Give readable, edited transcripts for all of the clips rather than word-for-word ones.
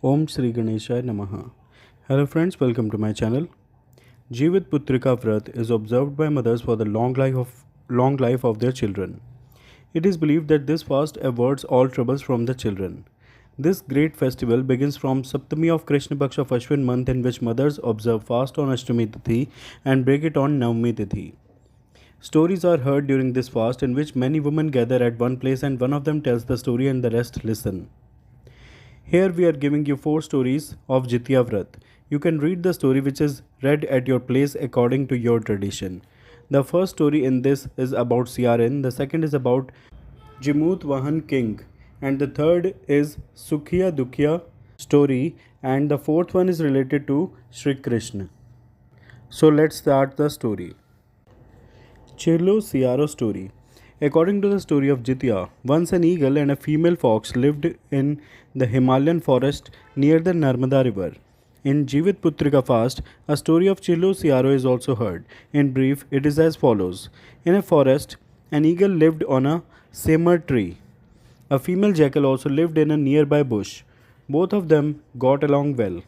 Om Shri Ganeshaya Namaha. Hello friends, welcome to my channel. Jivitputrika Vrat is observed by mothers for the long life of their children. It is believed that this fast averts all troubles from the children. This great festival begins from Saptami of Krishna Paksha of Ashwin month, in which mothers observe fast on Ashtami Tithi and break it on Navami Tithi. Stories are heard during this fast in which many women gather at one place and one of them tells the story and the rest listen. Here we are giving you 4 stories of Jitiya Vrat. You can read the story which is read at your place according to your tradition. The first story in this is about CRN, the second is about Jimutavahana king, and the third is Sukhiya Dukhiya story, and the fourth one is related to Shri Krishna. So let's start the story. Chilo Siaro story. According to the story of Jitiya, once an eagle and a female fox lived in the Himalayan forest near the Narmada river. In Jivitputrika fast, a story of Chilo Siaro is also heard. In brief, it is as follows. In a forest, an eagle lived on a simar tree. A female jackal also lived in a nearby bush. Both of them got along well.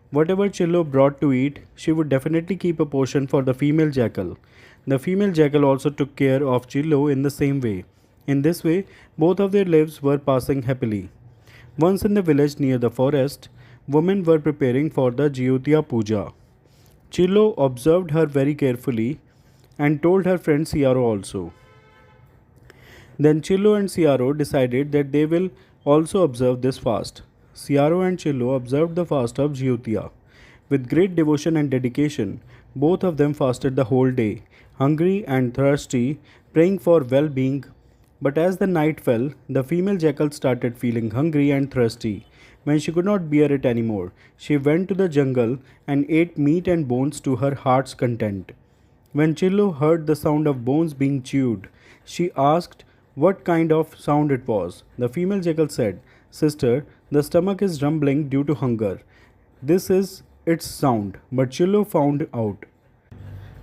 Whatever Chillo brought to eat, she would definitely keep a portion for the female jackal. The female jackal also took care of Chillo in the same way. In this way, both of their lives were passing happily. Once in the village near the forest, women were preparing for the Jitiya puja. Chillo observed her very carefully and told her friend Siaro also. Then Chillo and Siaro decided that they will also observe this fast. Siaro and Chillo observed the fast of Jitiya. With great devotion and dedication, both of them fasted the whole day, hungry and thirsty, praying for well-being. But as the night fell, the female jackal started feeling hungry and thirsty. When she could not bear it anymore, she went to the jungle and ate meat and bones to her heart's content. When Chillo heard the sound of bones being chewed, she asked what kind of sound it was. The female jackal said, "Sister, the stomach is rumbling due to hunger. This is its sound." But Chillo found out.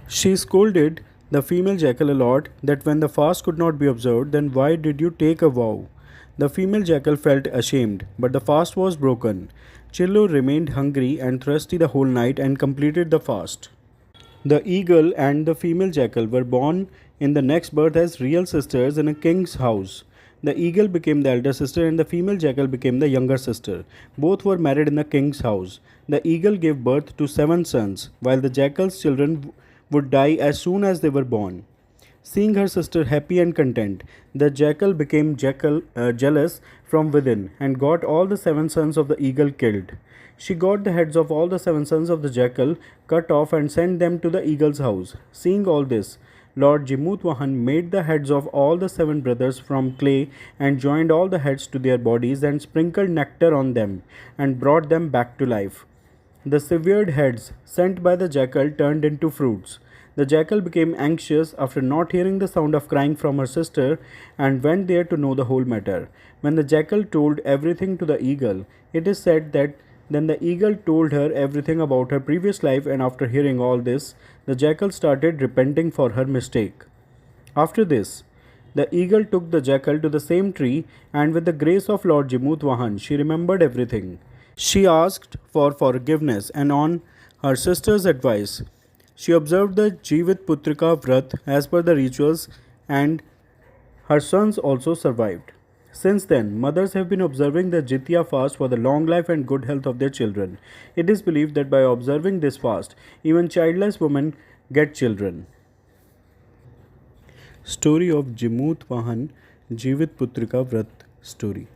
She scolded the female jackal a lot that when the fast could not be observed, then why did you take a vow? The female jackal felt ashamed, but the fast was broken. Chillo remained hungry and thirsty the whole night and completed the fast. The eagle and the female jackal were born in the next birth as real sisters in a king's house. The eagle became the elder sister and the female jackal became the younger sister. Both were married in the king's house. The eagle gave birth to 7 sons, while the jackal's children would die as soon as they were born. Seeing her sister happy and content, the jackal became jealous from within and got all the 7 sons of the eagle killed. She got the heads of all the 7 sons of the jackal cut off and sent them to the eagle's house. Seeing all this, Lord Jimutavahana made the heads of all the 7 brothers from clay and joined all the heads to their bodies and sprinkled nectar on them and brought them back to life. The severed heads sent by the jackal turned into fruits. The jackal became anxious after not hearing the sound of crying from her sister and went there to know the whole matter. When the jackal told everything to the eagle, it is said that then the eagle told her everything about her previous life, and after hearing all this, the jackal started repenting for her mistake. After this, the eagle took the jackal to the same tree, and with the grace of Lord Jimutavahana, she remembered everything. She asked for forgiveness, and on her sister's advice, she observed the Jivitputrika Vrat as per the rituals, and her sons also survived. Since then, mothers have been observing the Jitiya fast for the long life and good health of their children. It is believed that by observing this fast, even childless women get children. Story of Jimutavahana Jivitputrika Vrat story.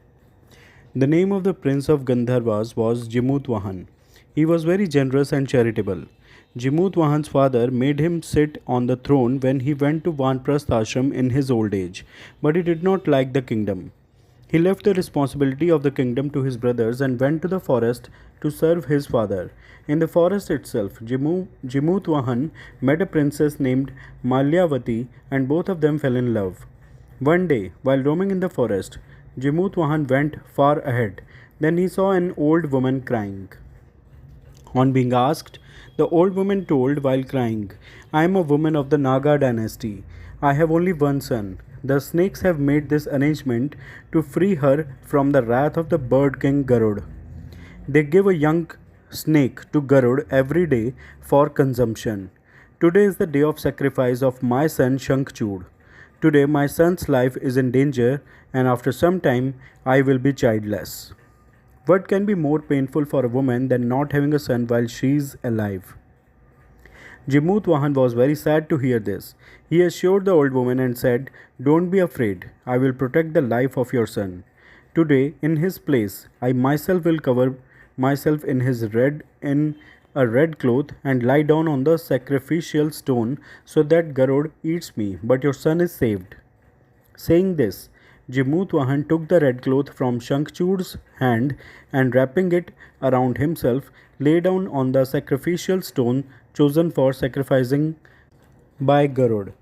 The name of the prince of Gandharvas was Jimutavahana. He was very generous and charitable. Jimutavahana's father made him sit on the throne when he went to Vanprastha ashram in his old age, but he did not like the kingdom. He left the responsibility of the kingdom to his brothers and went to the forest to serve his father. In the forest itself, Jimutavahana met a princess named Malyavati, and both of them fell in love. One day, while roaming in the forest, Jimutavahana went far ahead. Then he saw an old woman crying. On being asked, the old woman told while crying, "I am a woman of the Naga dynasty. I have only one son. The snakes have made this arrangement to free her from the wrath of the bird king Garud." They give a young snake to Garud every day for consumption. Today is the day of sacrifice of my son Shankchud. Today my son's life is in danger, and after some time I will be childless. What can be more painful for a woman than not having a son while she is alive? Jimutavahana was very sad to hear this. He assured the old woman and said, "Don't be afraid. I will protect the life of your son. Today, in his place, I myself will cover myself in a red cloth and lie down on the sacrificial stone so that Garud eats me, but your son is saved." Saying this, Jimutavahana took the red cloth from Shankchud's hand and wrapping it around himself, lay down on the sacrificial stone chosen for sacrificing by Garud.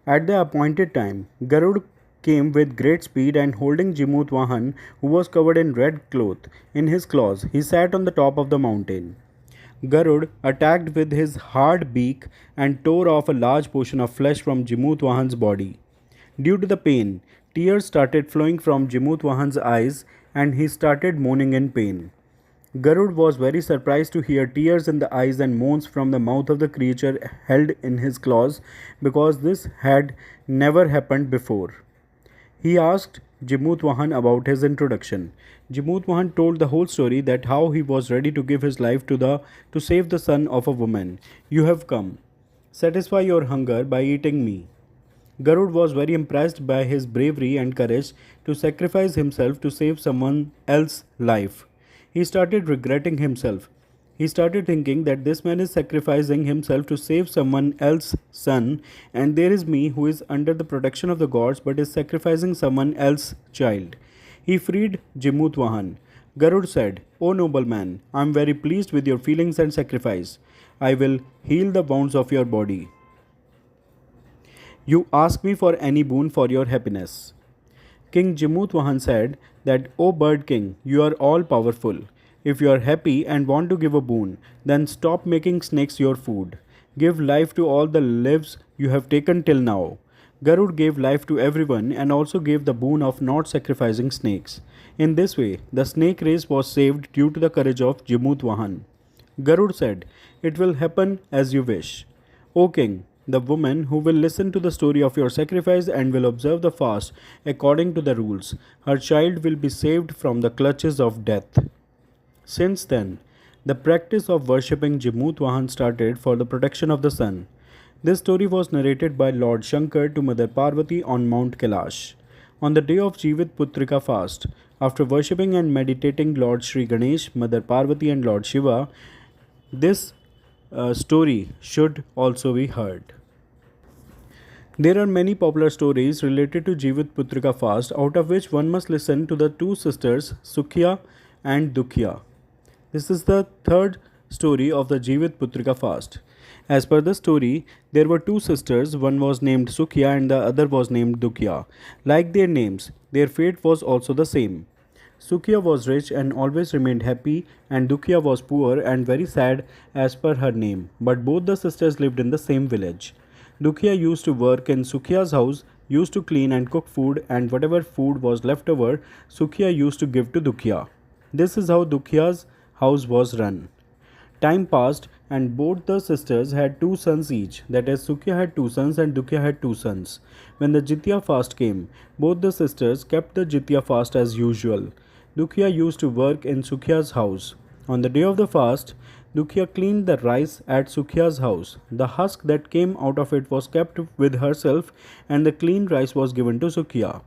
At the appointed time, Garud came with great speed and holding Jimutavahana, who was covered in red cloth, in his claws, he sat on the top of the mountain. Garud attacked with his hard beak and tore off a large portion of flesh from Jimutavahana's body. Due to the pain, tears started flowing from Jimutavahana's eyes and he started moaning in pain. Garud was very surprised to hear tears in the eyes and moans from the mouth of the creature held in his claws because this had never happened before. He asked Jimutavahana about his introduction. Jimutavahana told the whole story that how he was ready to give his life to save the son of a woman. "You have come. Satisfy your hunger by eating me." Garud was very impressed by his bravery and courage to sacrifice himself to save someone else's life. He started regretting himself. He started thinking that this man is sacrificing himself to save someone else's son, and there is me who is under the protection of the gods but is sacrificing someone else's child. He freed Jimutavahana. Garud said, "O noble man, I am very pleased with your feelings and sacrifice. I will heal the wounds of your body. You ask me for any boon for your happiness." King Jimutavahana said that, "O bird king, you are all powerful. If you are happy and want to give a boon, then stop making snakes your food. Give life to all the lives you have taken till now." Garud gave life to everyone and also gave the boon of not sacrificing snakes. In this way, the snake race was saved due to the courage of Jimutavahana. Garud said, "It will happen as you wish. O king, the woman who will listen to the story of your sacrifice and will observe the fast according to the rules, her child will be saved from the clutches of death." Since then, the practice of worshipping Jimutavahana started for the protection of the sun. This story was narrated by Lord Shankar to Mother Parvati on Mount Kailash. On the day of Jivitputrika fast, after worshipping and meditating Lord Sri Ganesh, Mother Parvati and Lord Shiva, this story should also be heard. There are many popular stories related to Jivitputrika fast, out of which one must listen to the two sisters Sukhiya and Dukhiya. This is the third story of the Jivitputrika fast. As per the story, there were two sisters, one was named Sukhiya and the other was named Dukhiya. Like their names, their fate was also the same. Sukhiya was rich and always remained happy, and Dukhiya was poor and very sad as per her name, but both the sisters lived in the same village. Dukhiya used to work in Sukhiya's house, used to clean and cook food, and whatever food was left over, Sukhiya used to give to Dukhiya. This is how Dukhiya's house was run. Time passed and both the sisters had two sons each, that is, Sukhiya had two sons and Dukhiya had two sons. When the Jitiya fast came, both the sisters kept the Jitiya fast as usual. Dukhiya used to work in Sukhiya's house. On the day of the fast, Dukhiya cleaned the rice at Sukhiya's house. The husk that came out of it was kept with herself and the clean rice was given to Sukhiya.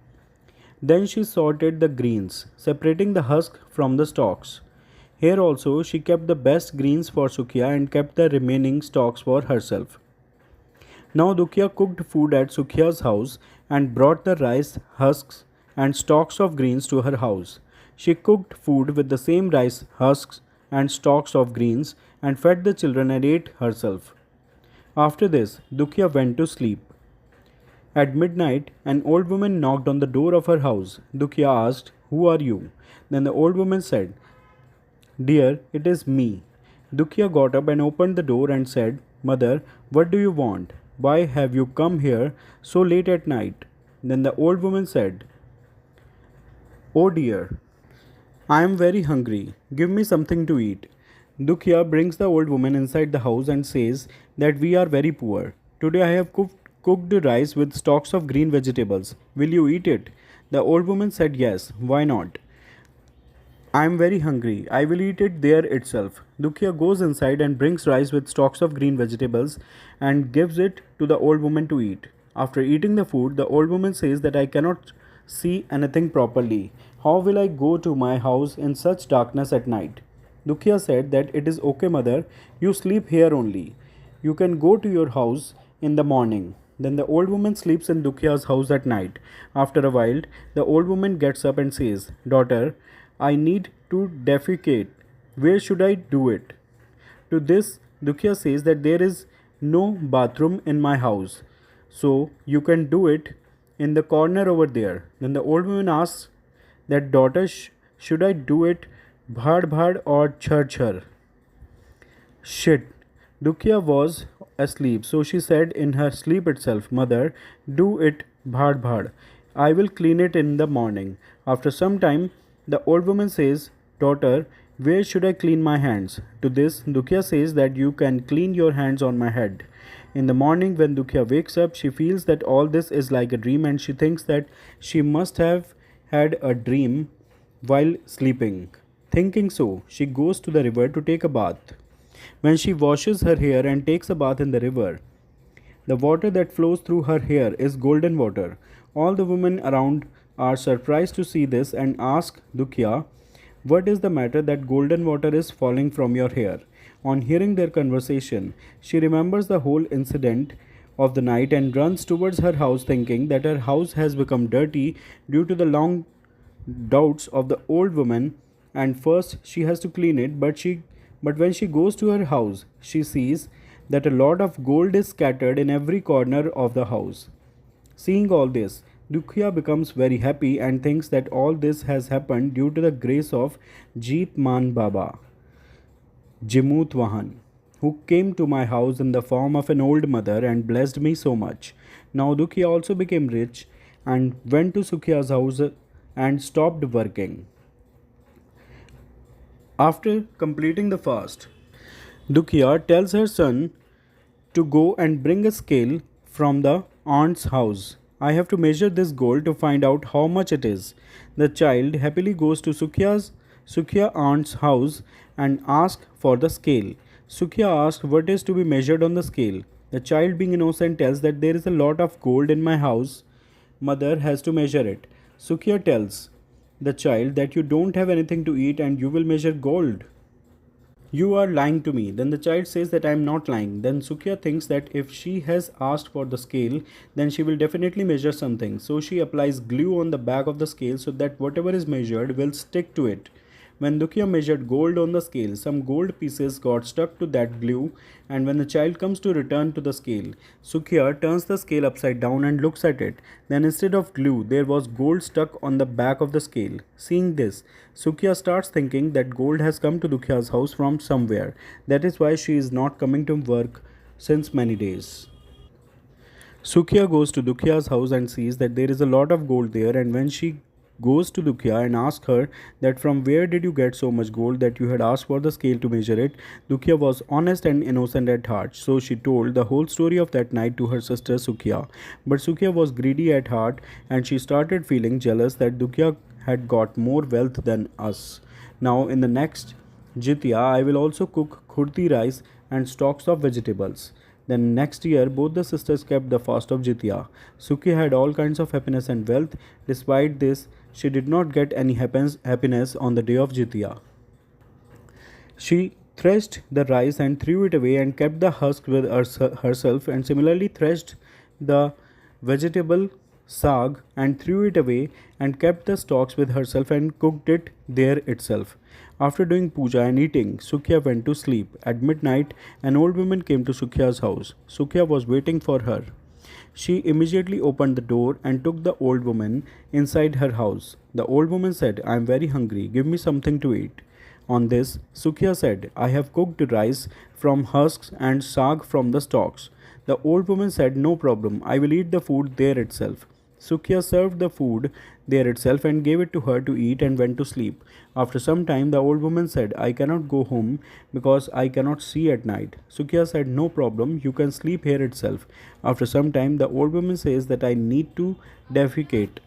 Then she sorted the greens, separating the husk from the stalks. Here also she kept the best greens for Sukhiya and kept the remaining stalks for herself. Now Dukhiya cooked food at Sukhiya's house and brought the rice, husks and stalks of greens to her house. She cooked food with the same rice, husks and stalks of greens and fed the children and ate herself. After this, Dukhiya went to sleep. At midnight, an old woman knocked on the door of her house. Dukhiya asked, "Who are you?" Then the old woman said, "Dear, it is me." Dukhiya got up and opened the door and said, "Mother, what do you want? Why have you come here so late at night?" Then the old woman said, "Oh dear, I am very hungry. Give me something to eat. Dukhiya brings the old woman inside the house and says that we are very poor. Today I have cooked rice with stalks of green vegetables. Will you eat it? The old woman said yes. Why not? I am very hungry. I will eat it there itself. Dukhiya goes inside and brings rice with stalks of green vegetables and gives it to the old woman to eat. After eating the food, the old woman says that I cannot see anything properly. How will I go to my house in such darkness at night? Dukhiya said that it is okay, mother. You sleep here only. You can go to your house in the morning. Then the old woman sleeps in Dukhiya's house at night. After a while, the old woman gets up and says, daughter, I need to defecate. Where should I do it? To this, Dukhiya says that there is no bathroom in my house. So you can do it in the corner over there. Then the old woman asks that daughter, should I do it bhad bhad or chhar chhar? Shit. Dukhiya was asleep, so she said in her sleep itself, mother, do it bhad bhad. I will clean it in the morning. After some time, the old woman says, daughter, where should I clean my hands? To this, Dukhiya says that you can clean your hands on my head. In the morning, when Dukhiya wakes up, she feels that all this is like a dream and she thinks that she must have had a dream while sleeping. Thinking so, she goes to the river to take a bath. When she washes her hair and takes a bath in the river, the water that flows through her hair is golden water. All the women around are surprised to see this and ask Dukhiya, what is the matter that golden water is falling from your hair? On hearing their conversation, she remembers the whole incident of the night and runs towards her house thinking that her house has become dirty due to the long doubts of the old woman, and first she has to clean it, but when she goes to her house she sees that a lot of gold is scattered in every corner of the house. Seeing all this, Dukhiya becomes very happy and thinks that all this has happened due to the grace of Jeet Man Baba, Jimutavahana, who came to my house in the form of an old mother and blessed me so much. Now Dukhiya also became rich and went to Sukhiya's house and stopped working. After completing the fast, Dukhiya tells her son to go and bring a scale from the aunt's house. I have to measure this gold to find out how much it is. The child happily goes to Sukhiya aunt's house and asks for the scale. Sukhiya asks what is to be measured on the scale. The child, being innocent, tells that there is a lot of gold in my house. Mother has to measure it. Sukhiya tells the child that you don't have anything to eat and you will measure gold. You are lying to me. Then the child says that I am not lying. Then Sukhiya thinks that if she has asked for the scale, then she will definitely measure something. So she applies glue on the back of the scale so that whatever is measured will stick to it. When Dukhiya measured gold on the scale, some gold pieces got stuck to that glue, and when the child comes to return to the scale, Sukhiya turns the scale upside down and looks at it. Then instead of glue, there was gold stuck on the back of the scale. Seeing this, Sukhiya starts thinking that gold has come to Dukhiya's house from somewhere. That is why she is not coming to work since many days. Sukhiya goes to Dukhiya's house and sees that there is a lot of gold there, and when she goes to Dukhiya and asks her that from where did you get so much gold that you had asked for the scale to measure it, Dukhiya was honest and innocent at heart, so she told the whole story of that night to her sister Sukhiya. But Sukhiya was greedy at heart and she started feeling jealous that Dukhiya had got more wealth than us. Now in the next Jitiya, I will also cook khurti rice and stalks of vegetables. Then next year, both the sisters kept the fast of Jitiya. Sukhi had all kinds of happiness and wealth. Despite this, she did not get any happiness on the day of Jitiya. She threshed the rice and threw it away and kept the husk with herself, and similarly threshed the vegetable sag and threw it away and kept the stalks with herself and cooked it there itself. After doing puja and eating, Sukhiya went to sleep. At midnight, an old woman came to Sukhiya's house. Sukhiya was waiting for her. She immediately opened the door and took the old woman inside her house. The old woman said, I am very hungry. Give me something to eat. On this, Sukhiya said, I have cooked rice from husks and sag from the stalks. The old woman said, no problem. I will eat the food there itself. Sukhiya served the food there itself and gave it to her to eat and went to sleep. After some time, the old woman said, I cannot go home because I cannot see at night. Sukhiya said, no problem, you can sleep here itself. After some time, the old woman says that I need to defecate.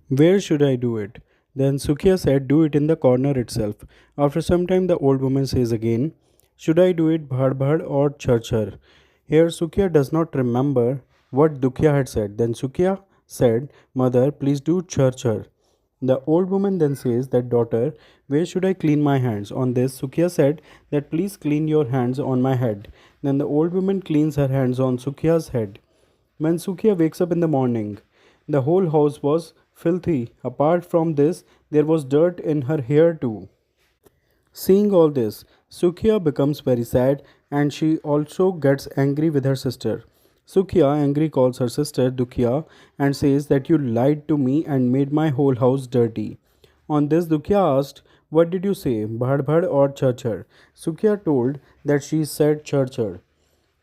Where should I do it? Then Sukhiya said, do it in the corner itself. After some time, the old woman says again, should I do it bhad bhad or churchar? Here Sukhiya does not remember what Dukhiya had said. Then Sukhiya said, Mother, please do churchar. The old woman then says that, daughter, where should I clean my hands? On this, Sukhiya said that please clean your hands on my head. Then the old woman cleans her hands on Sukhiya's head. When Sukhiya wakes up in the morning, the whole house was filthy. Apart from this, there was dirt in her hair too. Seeing all this, Sukhiya becomes very sad and she also gets angry with her sister. Sukhiya angry calls her sister Dukhiya and says that you lied to me and made my whole house dirty. On this, Dukhiya asked, what did you say, bhad bhad or churchar? Sukhiya told that she said churchar.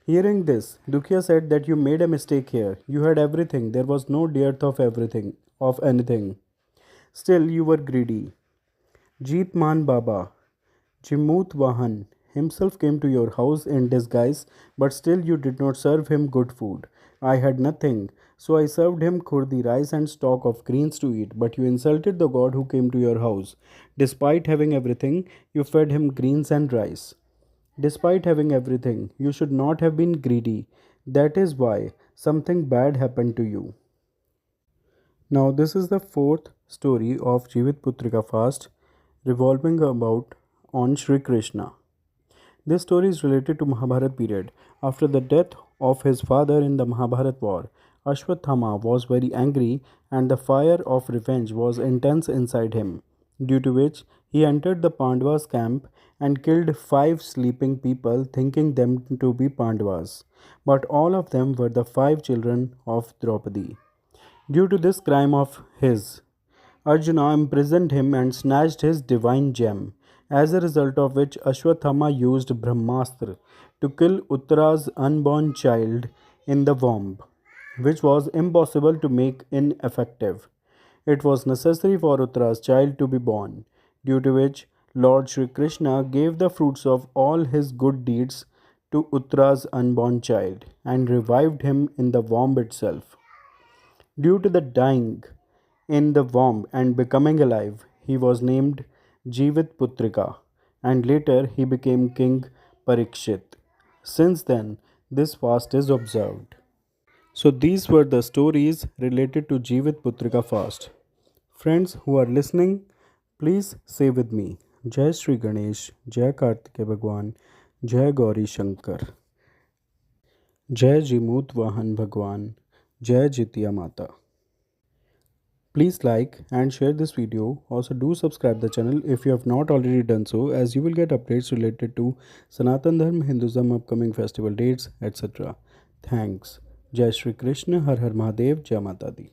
Hearing this, Dukhiya said that you made a mistake here. You had everything. There was no dearth of everything, of anything. Still, you were greedy. Jeetman Baba, Jimutavahana himself came to your house in disguise, but still you did not serve him good food. I had nothing, so I served him khurdi rice and stalk of greens to eat. But you insulted the god who came to your house. Despite having everything, you fed him greens and rice. Despite having everything, you should not have been greedy. That is why something bad happened to you. Now, this is the fourth story of Jivitputrika fast, revolving about on Sri Krishna. This story is related to Mahabharat period. After the death of his father in the Mahabharat war, Ashwathama was very angry and the fire of revenge was intense inside him, due to which he entered the Pandavas' camp and killed 5 sleeping people thinking them to be Pandavas. But all of them were the 5 children of Draupadi. Due to this crime of his, Arjuna imprisoned him and snatched his divine gem, as a result of which Ashwathama used Brahmastra to kill Uttara's unborn child in the womb, which was impossible to make ineffective. It was necessary for Uttara's child to be born, due to which Lord Sri Krishna gave the fruits of all his good deeds to Uttara's unborn child and revived him in the womb itself. Due to the dying in the womb and becoming alive, he was named Jivitputrika and later he became King Parikshit. Since then, this fast is observed. So, these were the stories related to Jivitputrika fast. Friends who are listening, please say with me Jai Shri Ganesh, Jai Kartike Bhagwan, Jai Gauri Shankar, Jai Jimutavahana Bhagwan, Jai Jitiya Mata. Please like and share this video. Also do subscribe the channel if you have not already done so, as you will get updates related to Sanatan Dharma, Hinduism, upcoming festival dates, etc. Thanks. Jai Shri Krishna, Har Har Mahadev, Jai Mata Di.